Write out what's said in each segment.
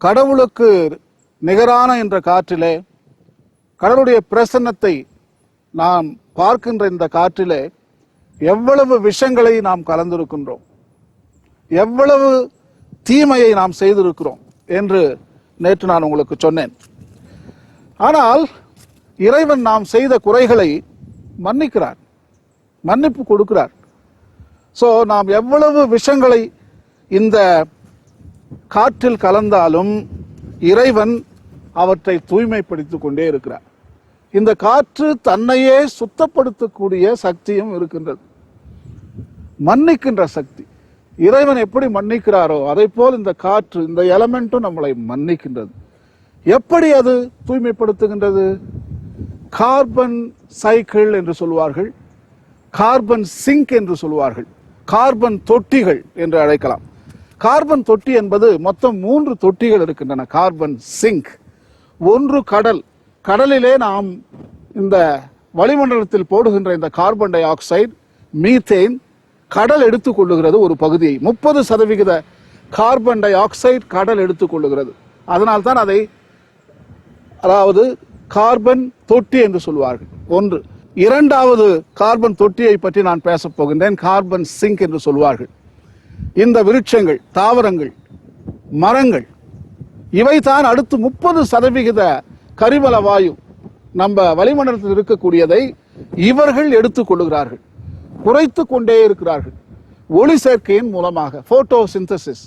கடவுளுக்கு நிகரான என்ற காற்றிலே, கடவுளுடைய பிரசன்னத்தை நாம் பார்க்கின்ற இந்த காற்றிலே எவ்வளவு விஷங்களை நாம் கலந்திருக்கின்றோம், எவ்வளவு தீமையை நாம் செய்திருக்கிறோம் என்று நேற்று நான் உங்களுக்கு சொன்னேன். ஆனால் இறைவன் நாம் செய்த குறைகளை மன்னிக்கிறார், மன்னிப்பு கொடுக்கிறார். நாம் எவ்வளவு விஷங்களை இந்த காற்றில் கலந்தாலும் இறைவன் அவற்றை தூய்மைப்படுத்திக் கொண்டே இருக்கிறார். இந்த காற்று தன்னையே சுத்தப்படுத்தக்கூடிய சக்தியும் இருக்கின்றது, மன்னிக்கின்ற சக்தி. இறைவன் எப்படி மன்னிக்கிறாரோ அதை போல் இந்த காற்று, இந்த எலமெண்ட்டும் நம்மளை மன்னிக்கின்றது. எப்படி அது தூய்மைப்படுத்துகின்றது? கார்பன் சைக்கிள் என்று சொல்வார்கள், கார்பன் சிங்க் என்று சொல்வார்கள், கார்பன் தொட்டிகள் என்று அழைக்கலாம். கார்பன் தொட்டி என்பது மொத்தம் 3 தொட்டிகள் இருக்கின்றன. கார்பன் சிங்க், ஒன்று கடல், கடலிலே நாம் இந்த வளிமண்டலத்தில் போடுகின்ற இந்த கார்பன் டை ஆக்சைடு, மீத்தேன், கடல் எடுத்துக்கொள்ளுகிறது ஒரு பகுதியை. 30% கார்பன் டை ஆக்சைடு கடல் எடுத்துக்கொள்ளுகிறது. அதனால்தான் அதை கார்பன் தொட்டி என்று சொல்வார்கள். ஒன்று. இரண்டாவது கார்பன் தொட்டியை பற்றி நான் பேசப் போகின்றேன், கார்பன் சிங்க் என்று சொல்வார்கள். இந்த விருட்சங்கள், தாவரங்கள், மரங்கள், இவைதான் அடுத்து 30% கரிமல வாயு நம்ம வளிமண்டலத்தில் இருக்கக்கூடியதை இவர்கள் எடுத்துக்கொள்ளுகிறார்கள், குறைத்து கொண்டே இருக்கிறார்கள் ஒளி சேர்க்கையின் மூலமாக. போட்டோசிந்தசிஸ்.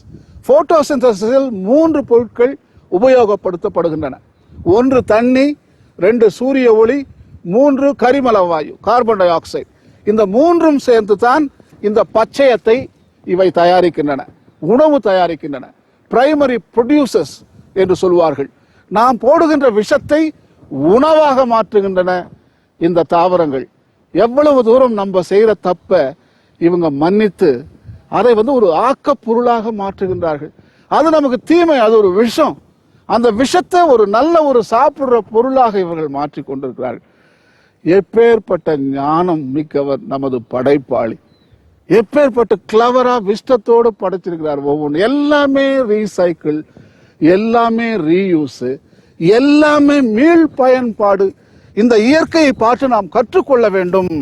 போட்டோசிந்தசிஸில் 3 பொருட்கள் உபயோகப்படுத்தப்படுகின்றன. 1 தண்ணி, 2 சூரிய ஒளி, 3 கரிமல வாயு கார்பன் டை ஆக்சைடு. இந்த 3ம் சேர்ந்து தான் இந்த பச்சையத்தை இவை தயாரிக்கின்றன, உணவு தயாரிக்கின்றன. பிரைமரி ப்ரொடியூசர்ஸ் என்று சொல்வார்கள். நாம் போடுகின்ற விஷத்தை உணவாக மாற்றுகின்றன இந்த தாவரங்கள். எவ்வளவு தூரம் நம்ம செய்யற தப்ப இவங்க மன்னித்து அதை ஒரு ஆக்கப் பொருளாக மாற்றுகின்றார்கள். அது நமக்கு தீமை, அது ஒரு விஷம். அந்த விஷத்தை ஒரு நல்ல சாப்பிடுற பொருளாக இவர்கள் மாற்றிக் கொண்டிருக்கிறார்கள். எப்பேற்பட்ட ஞானம் மிக்கவர் நமது படைப்பாளி, எப்பேற்பட்ட கிளவரா விஷ்டத்தோடு படைச்சிருக்கிறார். ஒவ்வொன்று எல்லாமே ரீசைக்கிள், எல்லாமே ரீயூஸ், எல்லாமே மீள் பயன்பாடு. இந்த இயற்கையை பார்த்து நாம் கற்றுக்கொள்ள வேண்டும்.